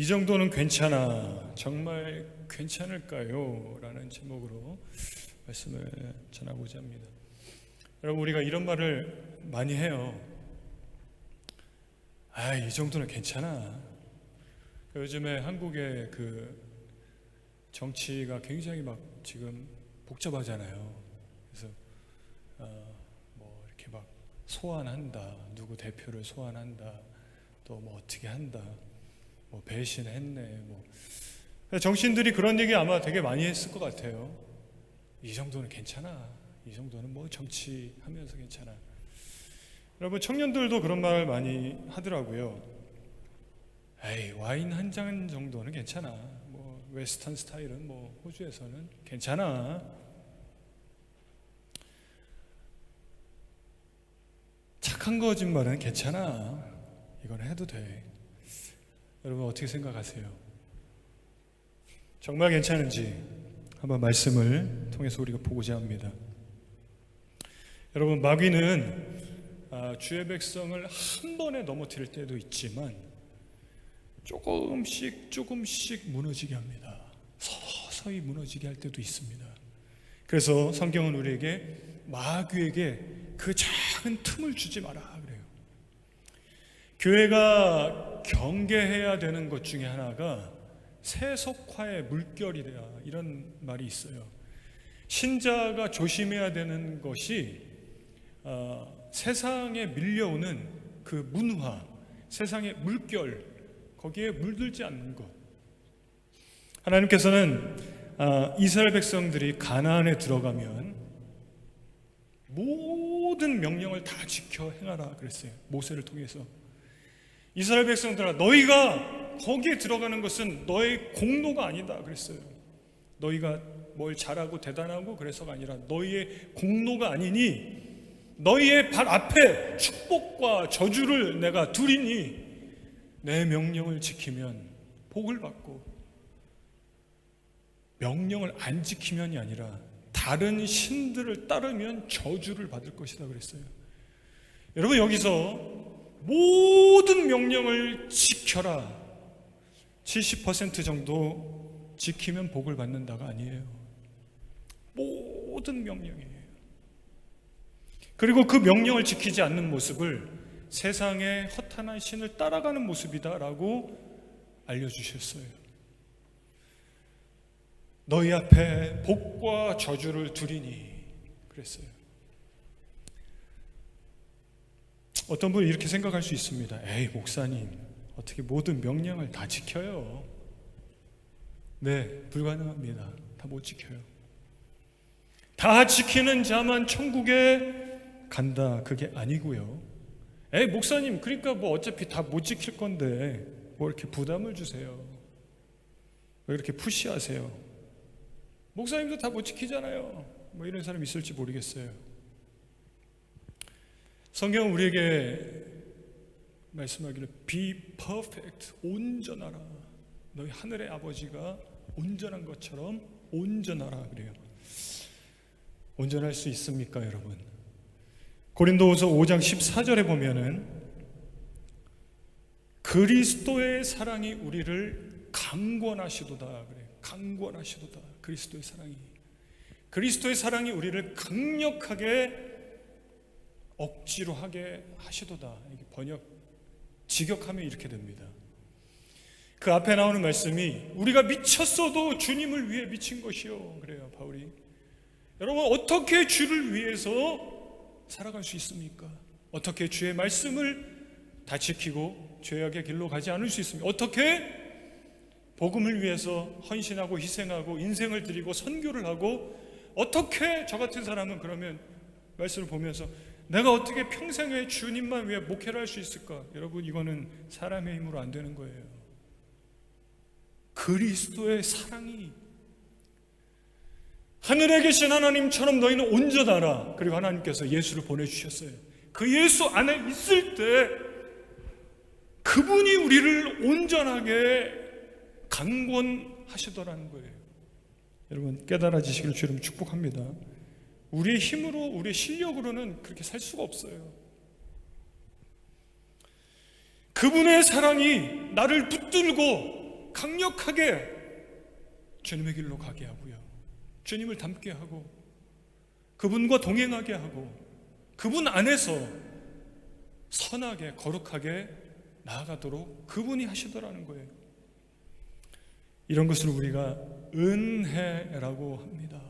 이 정도는 괜찮아, 정말 괜찮을까요? 라는 제목으로 말씀을 전하고자 합니다. 여러분, 우리가 이런 말을 많이 해요. 이 정도는 괜찮아. 요즘에 한국의 그 정치가 굉장히 막 지금 복잡하잖아요. 그래서 뭐 이렇게 막 소환한다, 누구 대표를 소환한다, 또 뭐 어떻게 한다, 뭐 배신했네, 뭐 정치인들이 그런 얘기 아마 되게 많이 했을 것 같아요. 이 정도는 괜찮아, 이 정도는 뭐 정치하면서 괜찮아. 여러분, 청년들도 그런 말 많이 하더라고요. 와인 한 잔 정도는 괜찮아, 뭐 웨스턴 스타일은 뭐 호주에서는 괜찮아. 착한 거짓말은 괜찮아, 이건 해도 돼. 여러분, 어떻게 생각하세요? 정말 괜찮은지 한번 말씀을 통해서 우리가 보고자 합니다. 여러분, 마귀는 주의 백성을 한 번에 넘어뜨릴 때도 있지만 조금씩 무너지게 합니다. 서서히 무너지게 할 때도 있습니다. 그래서 성경은 우리에게 마귀에게 그 작은 틈을 주지 마라 그래요. 교회가 경계해야 되는 것 중에 하나가 세속화의 물결이다, 이런 말이 있어요. 신자가 조심해야 되는 것이 세상에 밀려오는 그 문화, 세상의 물결, 거기에 물들지 않는 것. 하나님께서는 이스라엘 백성들이 가나안에 들어가면 모든 명령을 다 지켜 행하라 그랬어요. 모세를 통해서. 이스라엘 백성들아, 너희가 거기에 들어가는 것은 너의 공로가 아니다 그랬어요. 너희가 뭘 잘하고 대단하고 그래서가 아니라 너희의 공로가 아니니 너희의 발 앞에 축복과 저주를 내가 두리니 내 명령을 지키면 복을 받고 명령을 안 지키면이 아니라 다른 신들을 따르면 저주를 받을 것이다 그랬어요. 여러분, 여기서 모든 명령을 지켜라, 70% 정도 지키면 복을 받는다가 아니에요. 모든 명령이에요. 그리고 그 명령을 지키지 않는 모습을 세상의 허탄한 신을 따라가는 모습이다라고 알려주셨어요. 너희 앞에 복과 저주를 두리니 그랬어요. 어떤 분은 이렇게 생각할 수 있습니다. 목사님, 어떻게 모든 명령을 다 지켜요? 네, 불가능합니다. 다 못 지켜요. 다 지키는 자만 천국에 간다, 그게 아니고요. 목사님, 그러니까 뭐 어차피 다 못 지킬 건데 뭐 이렇게 부담을 주세요? 왜 이렇게 푸시하세요? 목사님도 다 못 지키잖아요. 뭐 이런 사람이 있을지 모르겠어요. 성경은 우리에게 말씀하기를 Be perfect, 온전하라. 너희 하늘의 아버지가 온전한 것처럼 온전하라 그래요. 온전할 수 있습니까, 여러분? 고린도후서 5장 14절에 보면은 그리스도의 사랑이 우리를 강권하시도다 그래요. 강권하시도다. 그리스도의 사랑이 우리를 강력하게 억지로 하게 하시도다. 이게 번역 직역하면 이렇게 됩니다. 그 앞에 나오는 말씀이 우리가 미쳤어도 주님을 위해 미친 것이요 그래요, 바울이. 여러분, 어떻게 주를 위해서 살아갈 수 있습니까? 어떻게 주의 말씀을 다 지키고 죄악의 길로 가지 않을 수 있습니까? 어떻게 복음을 위해서 헌신하고 희생하고 인생을 드리고 선교를 하고, 어떻게 저 같은 사람은 그러면 말씀을 보면서 내가 어떻게 평생에 주님만 위해 목회를 할 수 있을까? 여러분, 이거는 사람의 힘으로 안 되는 거예요. 그리스도의 사랑이, 하늘에 계신 하나님처럼 너희는 온전하라. 그리고 하나님께서 예수를 보내주셨어요. 그 예수 안에 있을 때 그분이 우리를 온전하게 강권하시더라는 거예요. 여러분, 깨달아지시길 주님 축복합니다. 우리의 힘으로, 우리의 실력으로는 그렇게 살 수가 없어요. 그분의 사랑이 나를 붙들고 강력하게 주님의 길로 가게 하고요, 주님을 닮게 하고 그분과 동행하게 하고 그분 안에서 선하게 거룩하게 나아가도록 그분이 하시더라는 거예요. 이런 것을 우리가 은혜라고 합니다.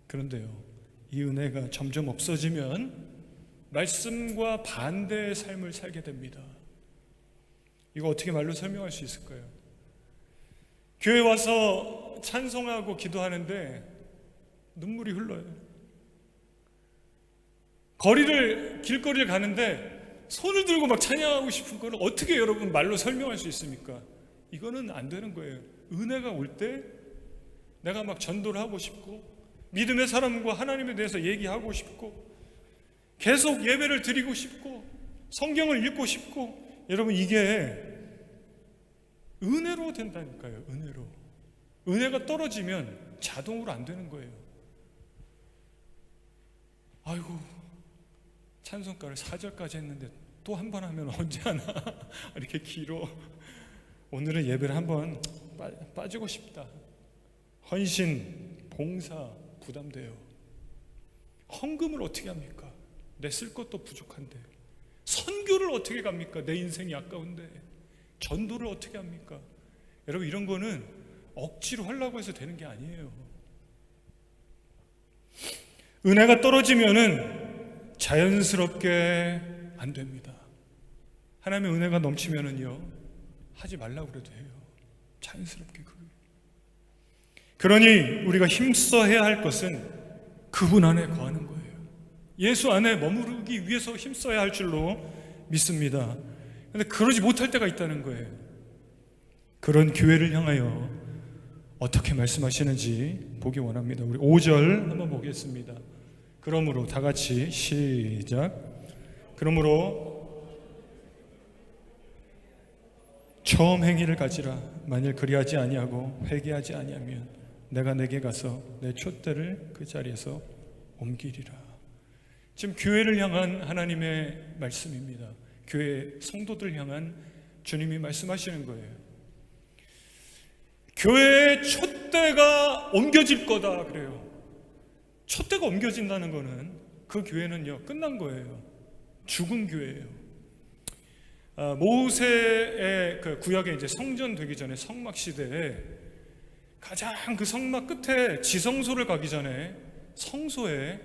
그런데요, 이 은혜가 점점 없어지면 말씀과 반대의 삶을 살게 됩니다. 이거 어떻게 말로 설명할 수 있을까요? 교회 와서 찬송하고 기도하는데 눈물이 흘러요. 길거리를 가는데 손을 들고 막 찬양하고 싶은 걸 어떻게 여러분 말로 설명할 수 있습니까? 이거는 안 되는 거예요. 은혜가 올 때 내가 막 전도를 하고 싶고 믿음의 사람과 하나님에 대해서 얘기하고 싶고 계속 예배를 드리고 싶고 성경을 읽고 싶고, 여러분 이게 은혜로 된다니까요. 은혜로. 은혜가 떨어지면 자동으로 안 되는 거예요. 아이고, 찬송가를 4절까지 했는데 또 한 번 하면 언제 하나 이렇게 길어. 오늘은 예배를 한번 빠지고 싶다. 헌신, 봉사 부담돼요. 헌금을 어떻게 합니까? 내 쓸 것도 부족한데. 선교를 어떻게 갑니까? 내 인생이 아까운데. 전도를 어떻게 합니까? 여러분, 이런 거는 억지로 하려고 해서 되는 게 아니에요. 은혜가 떨어지면은 자연스럽게 안 됩니다. 하나님의 은혜가 넘치면은요, 하지 말라고 그래도 해요. 자연스럽게. 그러니 우리가 힘써야 할 것은 그분 안에 거하는 거예요. 예수 안에 머무르기 위해서 힘써야 할 줄로 믿습니다. 그런데 그러지 못할 때가 있다는 거예요. 그런 교회를 향하여 어떻게 말씀하시는지 보기 원합니다. 우리 5절 한번 보겠습니다. 그러므로 다 같이 시작. 그러므로 처음 행위를 가지라. 만일 그리하지 아니하고 회개하지 아니하면 내가 내게 가서 내 촛대를 그 자리에서 옮기리라. 지금 교회를 향한 하나님의 말씀입니다. 교회 성도들 향한 주님이 말씀하시는 거예요. 교회의 촛대가 옮겨질 거다 그래요. 촛대가 옮겨진다는 거는 그 교회는요, 끝난 거예요. 죽은 교회예요. 모세의 그 구약의 이제 성전 되기 전에 성막 시대에 가장 그 성막 끝에 지성소를 가기 전에 성소에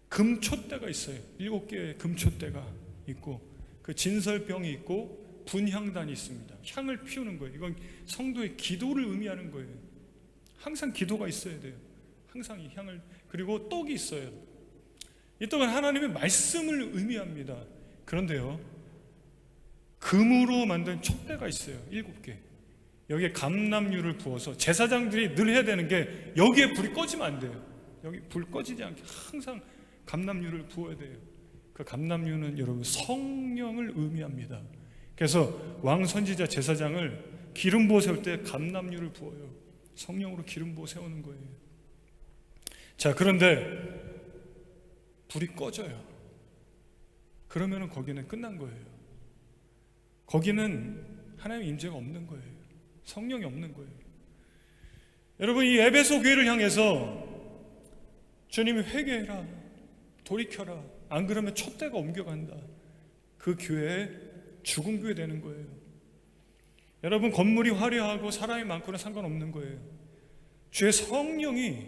금촛대가 있어요. 7개의 금촛대가 있고 그 진설병이 있고 분향단이 있습니다. 향을 피우는 거예요. 이건 성도의 기도를 의미하는 거예요. 항상 기도가 있어야 돼요. 항상 이 향을. 그리고 떡이 있어요. 이 떡은 하나님의 말씀을 의미합니다. 그런데요, 금으로 만든 촛대가 있어요. 7개. 여기에 감람유를 부어서 제사장들이 늘 해야 되는 게 여기에 불이 꺼지면 안 돼요. 여기 불 꺼지지 않게 항상 감람유를 부어야 돼요. 그 감람유는 여러분 성령을 의미합니다. 그래서 왕 선지자 제사장을 기름 부어 세울 때 감람유를 부어요. 성령으로 기름 부어 세우는 거예요. 자, 그런데 불이 꺼져요. 그러면은 거기는 끝난 거예요. 거기는 하나님의 임재가 없는 거예요. 성령이 없는 거예요. 여러분, 이 에베소 교회를 향해서 주님이 회개해라, 돌이켜라, 안 그러면 촛대가 옮겨간다. 그 교회에 죽은 교회 되는 거예요. 여러분, 건물이 화려하고 사람이 많고는 상관없는 거예요. 주의 성령이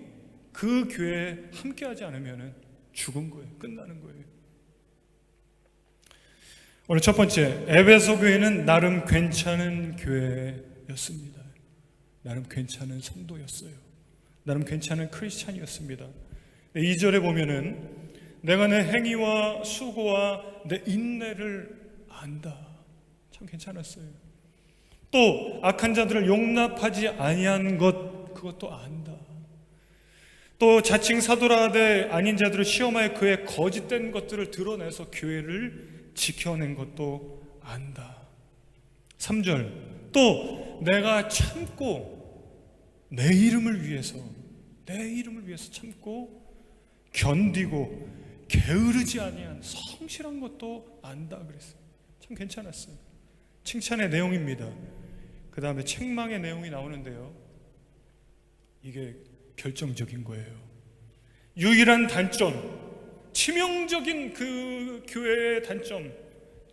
그 교회에 함께하지 않으면 죽은 거예요. 끝나는 거예요. 오늘 첫 번째, 에베소 교회는 나름 괜찮은 교회였습니다. 나름 괜찮은 성도였어요. 나름 괜찮은 크리스찬이었습니다. 2절에 보면은 내가 내 행위와 수고와 내 인내를 안다. 참 괜찮았어요. 또 악한 자들을 용납하지 아니한 것, 그것도 안다. 또 자칭 사도라 하되 아닌 자들을 시험하여 그의 거짓된 것들을 드러내서 교회를 지켜낸 것도 안다. 3절, 또 내가 참고 내 이름을 위해서 참고 견디고 게으르지 아니한 성실한 것도 안다 그랬어요. 참 괜찮았어요. 칭찬의 내용입니다. 그 다음에 책망의 내용이 나오는데요, 이게 결정적인 거예요. 유일한 단점, 치명적인 그 교회의 단점,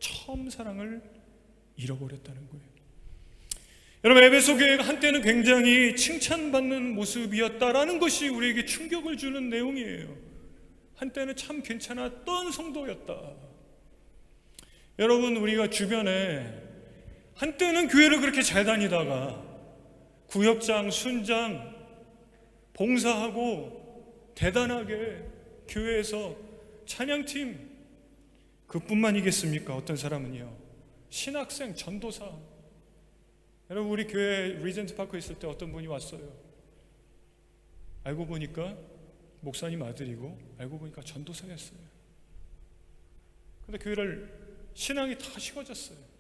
처음 사랑을 잃어버렸다는 거예요. 여러분, 에베소 교회가 한때는 굉장히 칭찬받는 모습이었다라는 것이 우리에게 충격을 주는 내용이에요. 한때는 참 괜찮았던 성도였다. 여러분, 우리가 주변에 한때는 교회를 그렇게 잘 다니다가 구역장, 순장, 봉사하고 대단하게 교회에서 찬양팀, 그뿐만이겠습니까? 어떤 사람은요, 신학생, 전도사. 여러분, 우리 교회 리젠트 파크 있을 때 어떤 분이 왔어요. 알고 보니까 목사님 아들이고 알고 보니까 전도사였어요. 근데 교회를 신앙이 다 식어졌어요.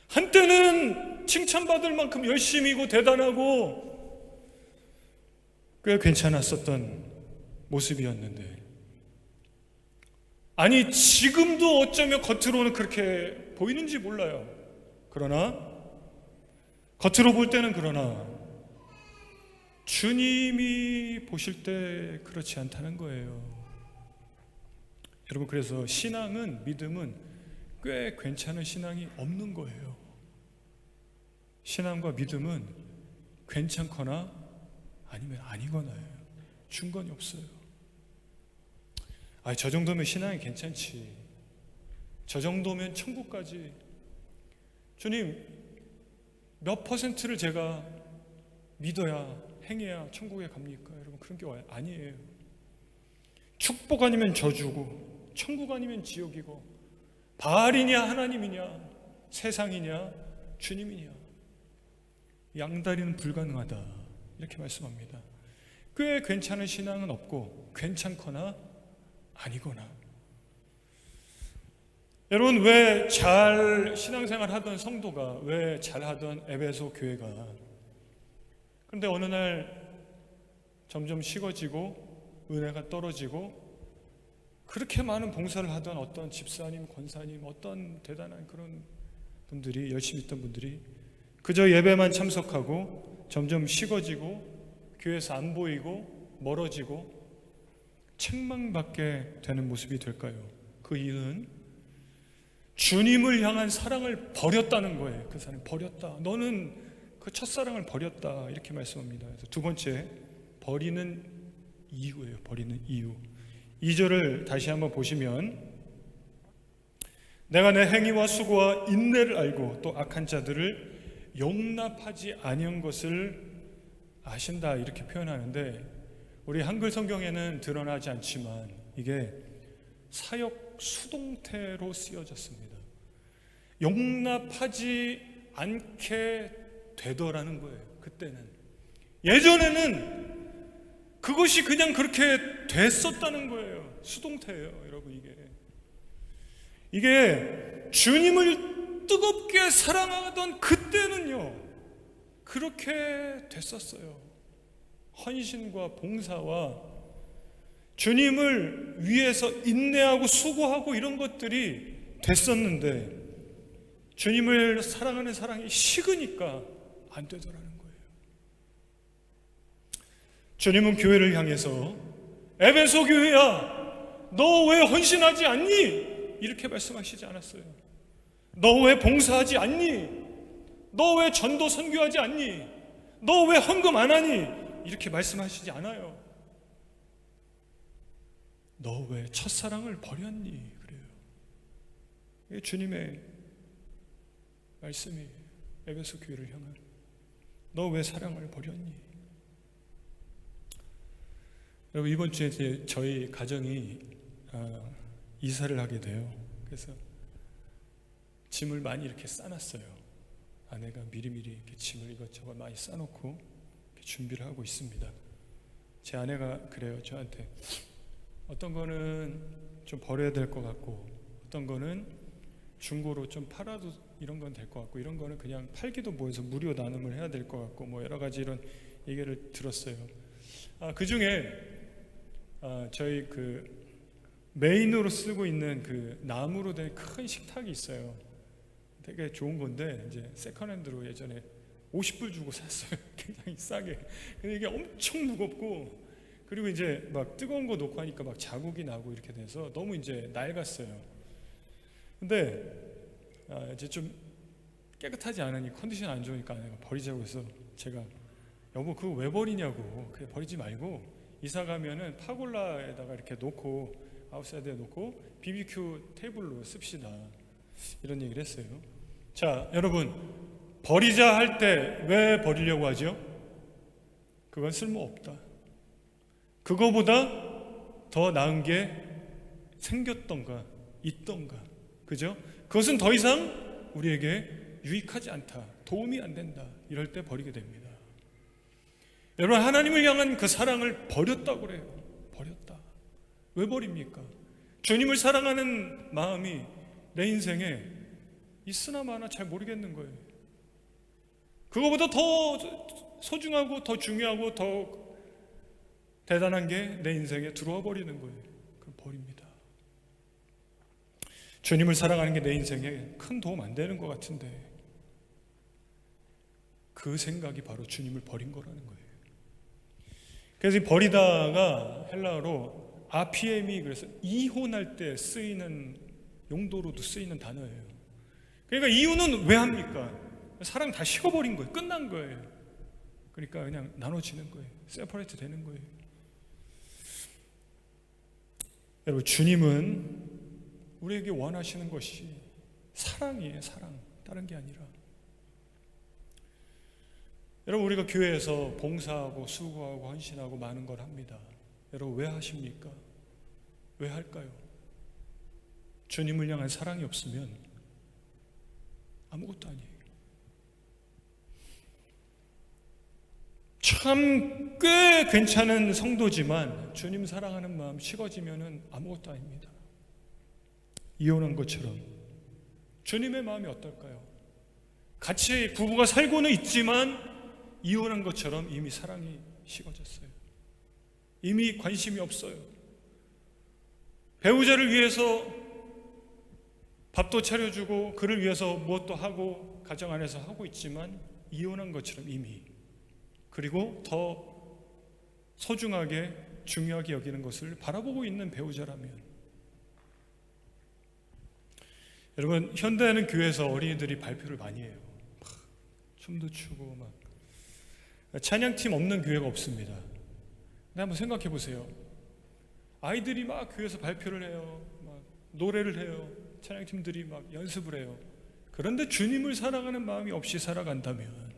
한때는 칭찬받을 만큼 열심히고 대단하고 꽤 괜찮았었던 모습이었는데, 아니 지금도 어쩌면 겉으로는 그렇게 보이는지 몰라요. 그러나 겉으로 볼 때는, 그러나 주님이 보실 때 그렇지 않다는 거예요. 여러분, 그래서 신앙은, 믿음은 꽤 괜찮은 신앙이 없는 거예요. 신앙과 믿음은 괜찮거나 아니면 아니거나예요. 중간이 없어요. 저 정도면 신앙이 괜찮지, 저 정도면 천국까지, 주님 몇 퍼센트를 제가 믿어야, 행해야 천국에 갑니까? 여러분, 그런 게 아니에요. 축복 아니면 저주고, 천국 아니면 지옥이고, 바알이냐 하나님이냐, 세상이냐 주님이냐, 양다리는 불가능하다, 이렇게 말씀합니다. 꽤 괜찮은 신앙은 없고, 괜찮거나 아니거나. 여러분, 왜 잘 신앙생활 하던 성도가, 왜 잘하던 에베소 교회가 그런데 어느 날 점점 식어지고 은혜가 떨어지고, 그렇게 많은 봉사를 하던 어떤 집사님, 권사님, 어떤 대단한 그런 분들이, 열심히 있던 분들이 그저 예배만 참석하고 점점 식어지고 교회에서 안 보이고 멀어지고 책망받게 되는 모습이 될까요? 그 이유는 주님을 향한 사랑을 버렸다는 거예요. 그 사람이 버렸다. 너는 그 첫사랑을 버렸다, 이렇게 말씀합니다. 그래서 두 번째, 버리는 이유예요. 버리는 이유. 2절을 다시 한번 보시면, 내가 내 행위와 수고와 인내를 알고 또 악한 자들을 용납하지 아니한 것을 아신다, 이렇게 표현하는데, 우리 한글 성경에는 드러나지 않지만 이게 사역 수동태로 쓰여졌습니다. 용납하지 않게 되더라는 거예요. 그때는, 예전에는 그것이 그냥 그렇게 됐었다는 거예요. 수동태예요. 여러분, 이게 주님을 뜨겁게 사랑하던 그때는요, 그렇게 됐었어요. 헌신과 봉사와 주님을 위해서 인내하고 수고하고 이런 것들이 됐었는데, 주님을 사랑하는 사랑이 식으니까 안 되더라는 거예요. 주님은 교회를 향해서 에베소 교회야, 너 왜 헌신하지 않니? 이렇게 말씀하시지 않았어요. 너 왜 봉사하지 않니? 너 왜 전도 선교하지 않니? 너 왜 헌금 안 하니? 이렇게 말씀하시지 않아요. 너 왜 첫사랑을 버렸니? 그래요. 이게 주님의 말씀이 에베소 교회를 향한, 너 왜 사랑을 버렸니? 여러분, 이번 주에 이제 저희 가정이 이사를 하게 돼요. 그래서 짐을 많이 이렇게 싸놨어요. 아내가 미리미리 이렇게 짐을 이것저것 많이 싸놓고 이렇게 준비를 하고 있습니다. 제 아내가 그래요. 저한테 어떤 거는 좀 버려야 될 것 같고, 어떤 거는 중고로 좀 팔아도 이런 건 될 것 같고, 이런 거는 그냥 팔기도 뭐해서 무료 나눔을 해야 될 것 같고, 뭐 여러 가지 이런 얘기를 들었어요. 그 중에 저희 그 메인으로 쓰고 있는 그 나무로 된 큰 식탁이 있어요. 되게 좋은 건데 이제 세컨핸드로 예전에 50불 주고 샀어요. 굉장히 싸게. 근데 이게 엄청 무겁고, 그리고 이제 막 뜨거운 거 놓고 하니까 막 자국이 나고 이렇게 돼서 너무 이제 낡았어요. 근데 이제 좀 깨끗하지 않으니 컨디션 안 좋으니까 아내가 버리자고 해서 제가 여보 그거 왜 버리냐고, 그래 버리지 말고 이사 가면은 파골라에다가 이렇게 놓고 아웃사이드에 놓고 BBQ 테이블로 씁시다, 이런 얘기를 했어요. 자 여러분, 버리자 할 때 왜 버리려고 하죠? 그건 쓸모없다. 그거보다 더 나은 게 생겼던가 있던가, 그죠? 그것은 더 이상 우리에게 유익하지 않다, 도움이 안 된다, 이럴 때 버리게 됩니다. 여러분, 하나님을 향한 그 사랑을 버렸다고 그래요. 버렸다. 왜 버립니까? 주님을 사랑하는 마음이 내 인생에 있으나 마나 잘 모르겠는 거예요. 그거보다 더 소중하고 더 중요하고 더 대단한 게 내 인생에 들어와 버리는 거예요. 그럼 버립니다. 주님을 사랑하는 게 내 인생에 큰 도움 안 되는 것 같은데, 그 생각이 바로 주님을 버린 거라는 거예요. 그래서 이 버리다가 헬라어로 아피엠이, 그래서 이혼할 때 쓰이는 용도로도 쓰이는 단어예요. 그러니까 이혼은 왜 합니까? 사랑 다 식어버린 거예요. 끝난 거예요. 그러니까 그냥 나눠지는 거예요. 세퍼레이트 되는 거예요. 여러분, 주님은 우리에게 원하시는 것이 사랑이에요. 사랑, 다른 게 아니라. 여러분, 우리가 교회에서 봉사하고 수고하고 헌신하고 많은 걸 합니다. 여러분, 왜 하십니까? 왜 할까요? 주님을 향한 사랑이 없으면 아무것도 아니에요. 참 꽤 괜찮은 성도지만 주님 사랑하는 마음 식어지면 아무것도 아닙니다. 이혼한 것처럼 주님의 마음이 어떨까요? 같이 부부가 살고는 있지만 이혼한 것처럼 이미 사랑이 식어졌어요. 이미 관심이 없어요. 배우자를 위해서 밥도 차려주고 그를 위해서 무엇도 하고 가정 안에서 하고 있지만 이혼한 것처럼 이미, 그리고 더 소중하게 중요하게 여기는 것을 바라보고 있는 배우자라면, 여러분, 현대에는 교회에서 어린이들이 발표를 많이 해요. 막 춤도 추고 막 찬양팀 없는 교회가 없습니다. 근데 한번 생각해 보세요. 아이들이 막 교회에서 발표를 해요. 막 노래를 해요. 찬양팀들이 막 연습을 해요. 그런데 주님을 사랑하는 마음이 없이 살아간다면,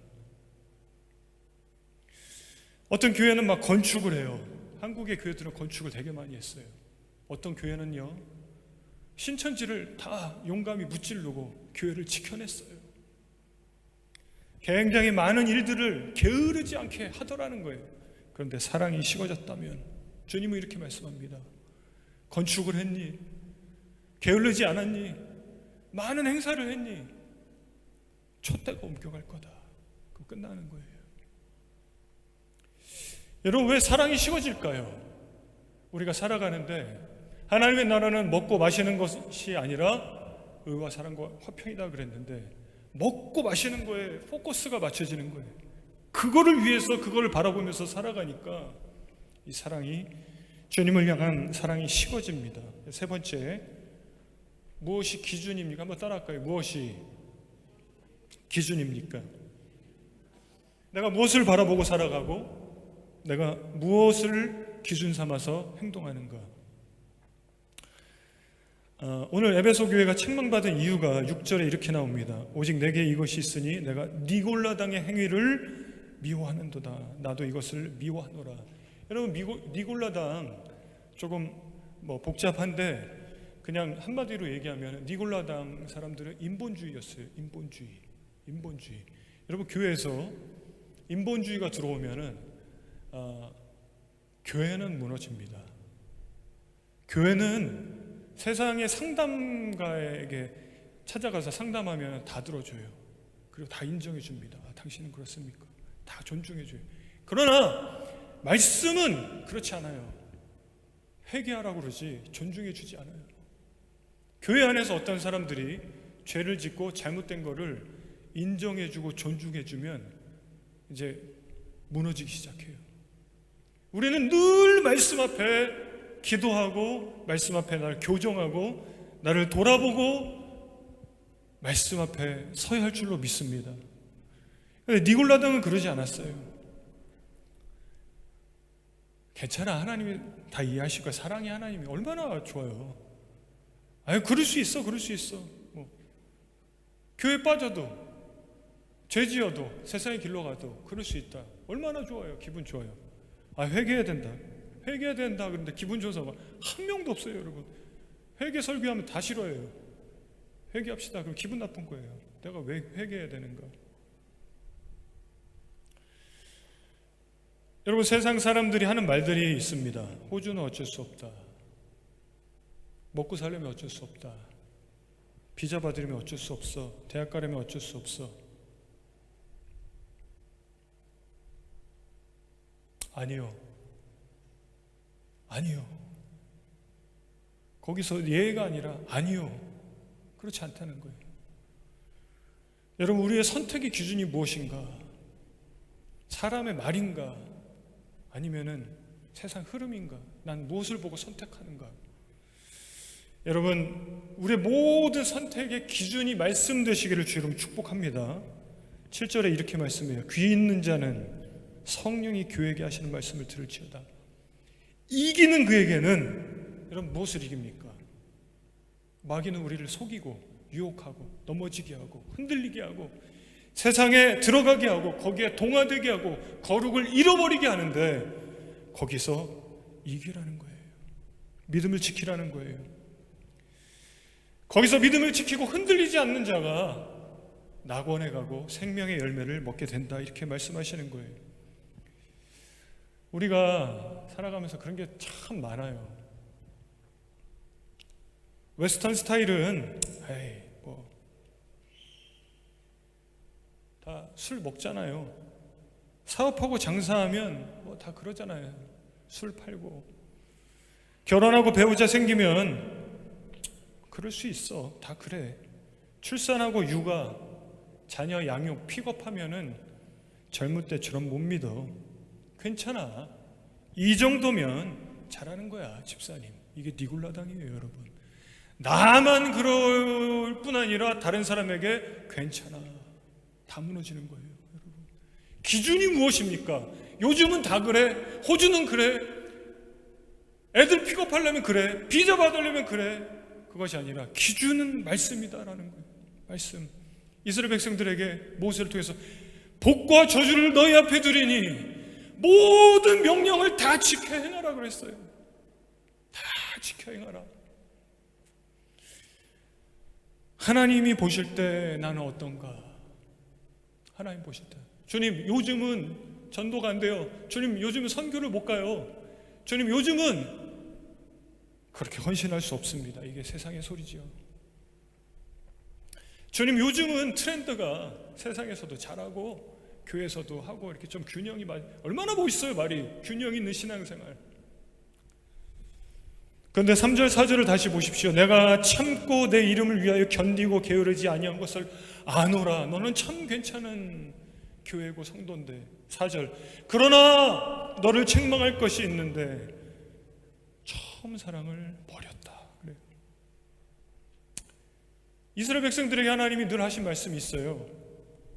어떤 교회는 막 건축을 해요. 한국의 교회들은 건축을 되게 많이 했어요. 어떤 교회는요, 신천지를 다 용감히 무찌르고 교회를 지켜냈어요. 굉장히 많은 일들을 게으르지 않게 하더라는 거예요. 그런데 사랑이 식어졌다면 주님은 이렇게 말씀합니다. 건축을 했니? 게을르지 않았니? 많은 행사를 했니? 촛대가 옮겨갈 거다. 그거 끝나는 거예요. 여러분, 왜 사랑이 식어질까요? 우리가 살아가는데 하나님의 나라는 먹고 마시는 것이 아니라 의와 사랑과 화평이다 그랬는데, 먹고 마시는 거에 포커스가 맞춰지는 거예요. 그거를 위해서 그거를 바라보면서 살아가니까 이 사랑이, 주님을 향한 사랑이 식어집니다. 세 번째, 무엇이 기준입니까? 한번 따라할까요? 무엇이 기준입니까? 내가 무엇을 바라보고 살아가고 내가 무엇을 기준 삼아서 행동하는가? 오늘 에베소 교회가 책망받은 이유가 6절에 이렇게 나옵니다. 오직 내게 이것이 있으니 내가 니골라당의 행위를 미워하는도다. 나도 이것을 미워하노라. 여러분, 니골라당 조금 복잡한데 그냥 한마디로 얘기하면 니골라당 사람들은 인본주의였어요. 인본주의. 여러분, 교회에서 인본주의가 들어오면은 교회는 무너집니다. 교회는 세상의 상담가에게 찾아가서 상담하면 다 들어줘요. 그리고 다 인정해 줍니다. 당신은 그렇습니까? 다 존중해 줘요. 그러나 말씀은 그렇지 않아요. 회개하라고 그러지 존중해 주지 않아요. 교회 안에서 어떤 사람들이 죄를 짓고 잘못된 거를 인정해주고 존중해주면 이제 무너지기 시작해요. 우리는 늘 말씀 앞에 기도하고 말씀 앞에 나를 교정하고 나를 돌아보고 말씀 앞에 서야 할 줄로 믿습니다. 그런데 니골라당은 그러지 않았어요. 괜찮아, 하나님이 다 이해하실 거야. 사랑의 하나님이 얼마나 좋아요. 아유, 그럴 수 있어. 교회 빠져도 죄 지어도 세상의 길로 가도 그럴 수 있다. 얼마나 좋아요. 기분 좋아요. 회개해야 된다. 그런데 기분 좋은 사람 한 명도 없어요. 여러분, 회개 설교하면 다 싫어해요. 회개합시다. 그럼 기분 나쁜 거예요. 내가 왜 회개해야 되는가? 여러분, 세상 사람들이 하는 말들이 있습니다. 호주는 어쩔 수 없다. 먹고 살려면 어쩔 수 없다. 비자 받으려면 어쩔 수 없어. 대학 가려면 어쩔 수 없어. 아니요. 거기서 예가 아니라 아니요. 그렇지 않다는 거예요. 여러분, 우리의 선택의 기준이 무엇인가? 사람의 말인가? 아니면은 세상 흐름인가? 난 무엇을 보고 선택하는가? 여러분, 우리의 모든 선택의 기준이 말씀 되시기를 주로 축복합니다. 7절에 이렇게 말씀해요. 귀 있는 자는 성령이 교회에게 하시는 말씀을 들을지어다. 이기는 그에게는 여러분 무엇을 이깁니까? 마귀는 우리를 속이고 유혹하고 넘어지게 하고 흔들리게 하고 세상에 들어가게 하고 거기에 동화되게 하고 거룩을 잃어버리게 하는데 거기서 이기라는 거예요. 믿음을 지키라는 거예요. 거기서 믿음을 지키고 흔들리지 않는 자가 낙원에 가고 생명의 열매를 먹게 된다, 이렇게 말씀하시는 거예요. 우리가 살아가면서 그런 게 참 많아요. 웨스턴 스타일은 다 술 먹잖아요. 사업하고 장사하면 다 그러잖아요. 술 팔고. 결혼하고 배우자 생기면 그럴 수 있어. 다 그래. 출산하고 육아, 자녀 양육, 픽업하면은 젊을 때처럼 못 믿어. 괜찮아. 이 정도면 잘하는 거야, 집사님. 이게 니골라당이에요, 여러분. 나만 그럴 뿐 아니라 다른 사람에게 괜찮아. 다 무너지는 거예요, 여러분. 기준이 무엇입니까? 요즘은 다 그래. 호주는 그래. 애들 픽업하려면 그래. 비자 받으려면 그래. 그것이 아니라 기준은 말씀이다라는 거예요. 말씀. 이스라엘 백성들에게 모세를 통해서 복과 저주를 너희 앞에 두리니 모든 명령을 다 지켜 행하라 그랬어요. 다 지켜 행하라. 하나님이 보실 때 나는 어떤가? 하나님 보실 때, 주님 요즘은 전도가 안 돼요. 주님 요즘은 선교를 못 가요. 주님 요즘은 그렇게 헌신할 수 없습니다. 이게 세상의 소리지요. 주님 요즘은 트렌드가 세상에서도 잘하고 교회에서도 하고 이렇게 좀 균형이 얼마나 멋있어요, 말이. 균형 있는 신앙생활. 그런데 3절 4절을 다시 보십시오. 내가 참고 내 이름을 위하여 견디고 게으르지 아니한 것을 아노라. 너는 참 괜찮은 교회고 성도인데. 4절 그러나 너를 책망할 것이 있는데 처음 사랑을 버렸다. 그래요. 이스라엘 백성들에게 하나님이 늘 하신 말씀이 있어요.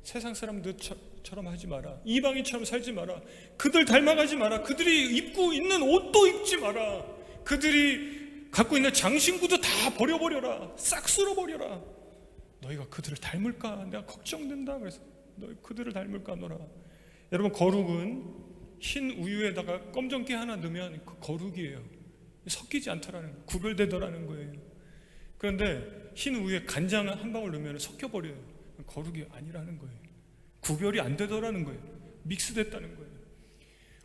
세상 사람들처럼 하지 마라. 이방인처럼 살지 마라. 그들 닮아가지 마라. 그들이 입고 있는 옷도 입지 마라. 그들이 갖고 있는 장신구도 다 버려버려라. 싹 쓸어버려라. 너희가 그들을 닮을까? 내가 걱정된다. 그래서 너희 그들을 닮을까 하노라. 여러분, 거룩은 흰 우유에다가 검정깨 하나 넣으면 그 거룩이에요. 섞이지 않더라는 거예요. 구별되더라는 거예요. 그런데 흰 우유에 간장 한 방울 넣으면 섞여버려요. 거룩이 아니라는 거예요. 구별이 안 되더라는 거예요. 믹스됐다는 거예요.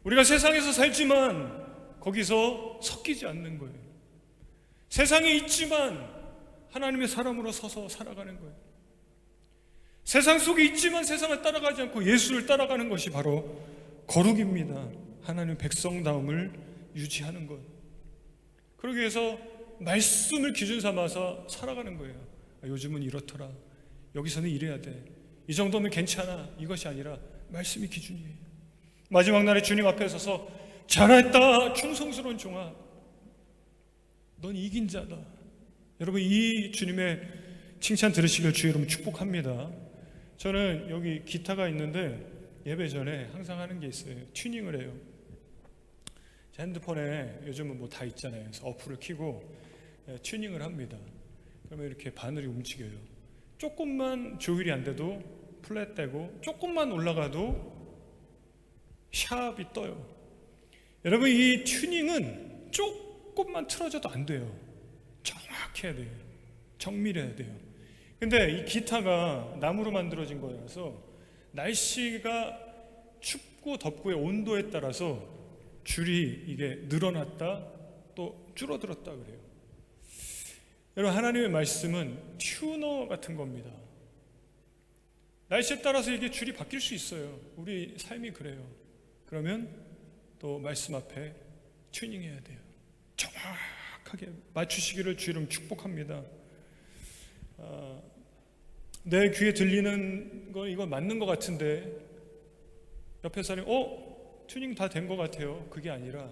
우리가 세상에서 살지만 거기서 섞이지 않는 거예요. 세상에 있지만 하나님의 사람으로 서서 살아가는 거예요. 세상 속에 있지만 세상을 따라가지 않고 예수를 따라가는 것이 바로 거룩입니다. 하나님의 백성다움을 유지하는 것. 그러기 위해서 말씀을 기준 삼아서 살아가는 거예요. 요즘은 이렇더라. 여기서는 이래야 돼. 이 정도면 괜찮아. 이것이 아니라 말씀이 기준이에요. 마지막 날에 주님 앞에 서서 잘했다 충성스러운 종아, 넌 이긴 자다. 여러분, 이 주님의 칭찬 들으시길 주 여러분 축복합니다. 저는 여기 기타가 있는데 예배 전에 항상 하는 게 있어요. 튜닝을 해요. 제 핸드폰에 요즘은 뭐 다 있잖아요. 그래서 어플을 켜고 튜닝을 합니다. 그러면 이렇게 바늘이 움직여요. 조금만 조율이 안 돼도 플랫 되고, 조금만 올라가도 샵이 떠요. 여러분, 이 튜닝은 조금만 틀어져도 안 돼요. 정확해야 돼요. 정밀해야 돼요. 근데 이 기타가 나무로 만들어진 거라서 날씨가 춥고 덥고의 온도에 따라서 줄이 이게 늘어났다 또 줄어들었다 그래요. 여러분, 하나님의 말씀은 튜너 같은 겁니다. 날씨에 따라서 이게 줄이 바뀔 수 있어요. 우리 삶이 그래요. 그러면 또 말씀 앞에 튜닝해야 돼요. 정확하게 맞추시기를 주 이름 축복합니다. 내 귀에 들리는 거 이거 맞는 것 같은데 옆에 사람이 튜닝 다 된 것 같아요. 그게 아니라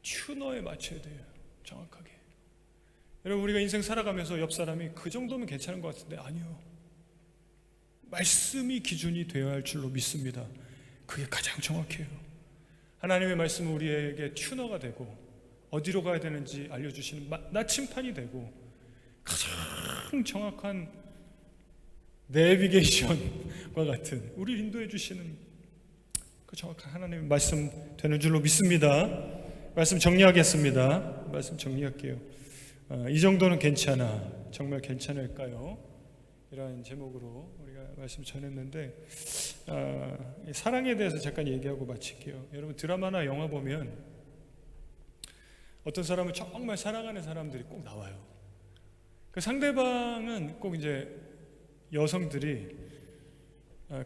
튜너에 맞춰야 돼요. 정확하게. 여러분, 우리가 인생 살아가면서 옆 사람이 그 정도면 괜찮은 것 같은데 아니요. 말씀이 기준이 되어야 할 줄로 믿습니다. 그게 가장 정확해요. 하나님의 말씀은 우리에게 튜너가 되고 어디로 가야 되는지 알려주시는 나침판이 되고 가장 정확한 내비게이션과 같은 우리를 인도해 주시는 그 정확한 하나님의 말씀 되는 줄로 믿습니다. 말씀 정리하겠습니다. 말씀 정리할게요. 이 정도는 괜찮아. 정말 괜찮을까요? 이런 제목으로 우리가 말씀 전했는데 사랑에 대해서 잠깐 얘기하고 마칠게요. 여러분, 드라마나 영화 보면 어떤 사람을 정말 사랑하는 사람들이 꼭 나와요. 그 상대방은 꼭 이제 여성들이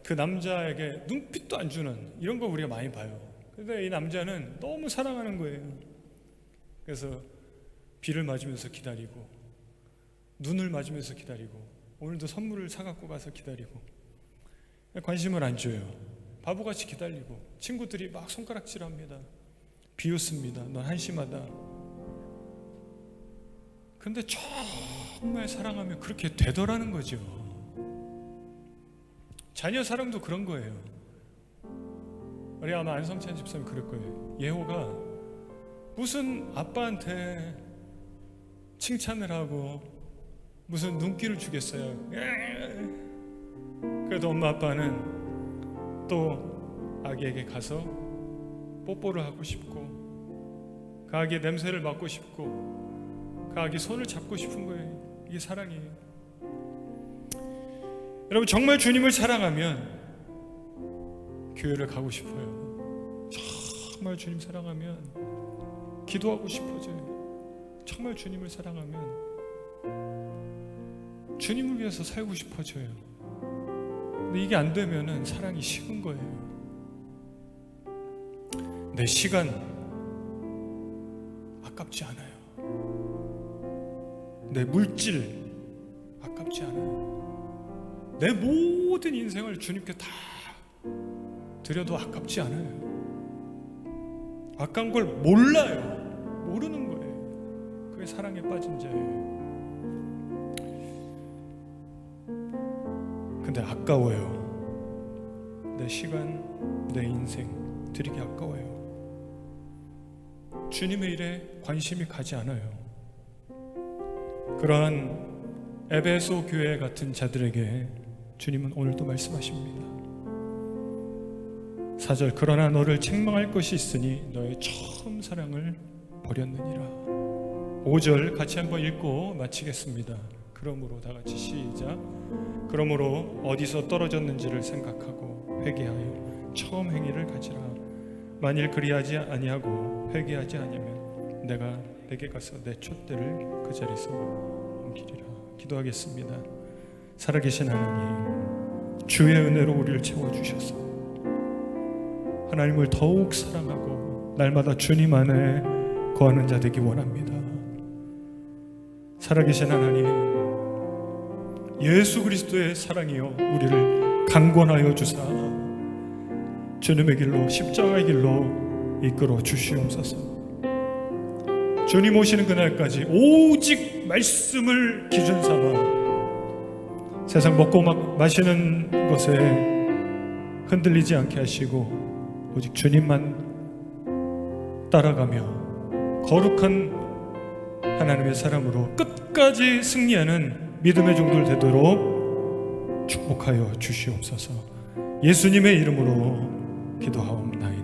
그 남자에게 눈빛도 안 주는 이런 거 우리가 많이 봐요. 근데 이 남자는 너무 사랑하는 거예요. 그래서 비를 맞으면서 기다리고 눈을 맞으면서 기다리고 오늘도 선물을 사갖고 가서 기다리고 관심을 안 줘요. 바보같이 기다리고 친구들이 막 손가락질합니다. 비웃습니다. 넌 한심하다. 근데 정말 사랑하면 그렇게 되더라는 거죠. 자녀 사랑도 그런 거예요. 우리 아마 안성찬 집사님 그럴 거예요. 예호가 무슨 아빠한테 칭찬을 하고 무슨 눈길을 주겠어요. 그래도 엄마 아빠는 또 아기에게 가서 뽀뽀를 하고 싶고 그 아기의 냄새를 맡고 싶고 그 아기 손을 잡고 싶은 거예요. 이게 사랑이에요. 여러분, 정말 주님을 사랑하면 교회를 가고 싶어요. 정말 주님 사랑하면 기도하고 싶어져요. 정말 주님을 사랑하면 주님을 위해서 살고 싶어져요. 근데 이게 안 되면은 사랑이 식은 거예요. 내 시간 아깝지 않아요. 내 물질 아깝지 않아요. 내 모든 인생을 주님께 다 드려도 아깝지 않아요. 아까운 걸 몰라요. 모르는 거예요. 그게 사랑에 빠진 자예요. 근데 아까워요. 내 시간, 내 인생 드리기 아까워요. 주님의 일에 관심이 가지 않아요. 그러한 에베소 교회 같은 자들에게 주님은 오늘도 말씀하십니다. 4절, 그러나 너를 책망할 것이 있으니 너의 처음 사랑을 버렸느니라. 5절 같이 한번 읽고 마치겠습니다. 그러므로 다 같이 시작. 그러므로 어디서 떨어졌는지를 생각하고 회개하여 처음 행위를 가지라. 만일 그리하지 아니하고 회개하지 아니하면 내가 내게 가서 내 촛대를 그 자리에서 옮기리라. 기도하겠습니다. 살아계신 하나님, 주의 은혜로 우리를 채워주셔서 하나님을 더욱 사랑하고 날마다 주님 안에 거하는 자 되기 원합니다. 살아계신 하나님, 예수 그리스도의 사랑이요 우리를 강권하여 주사 주님의 길로, 십자가의 길로 이끌어 주시옵소서. 주님 오시는 그날까지 오직 말씀을 기준 삼아 세상 먹고 마시는 것에 흔들리지 않게 하시고 오직 주님만 따라가며 거룩한 하나님의 사람으로 끝까지 승리하는 믿음의 종들 되도록 축복하여 주시옵소서. 예수님의 이름으로 기도하옵나이다.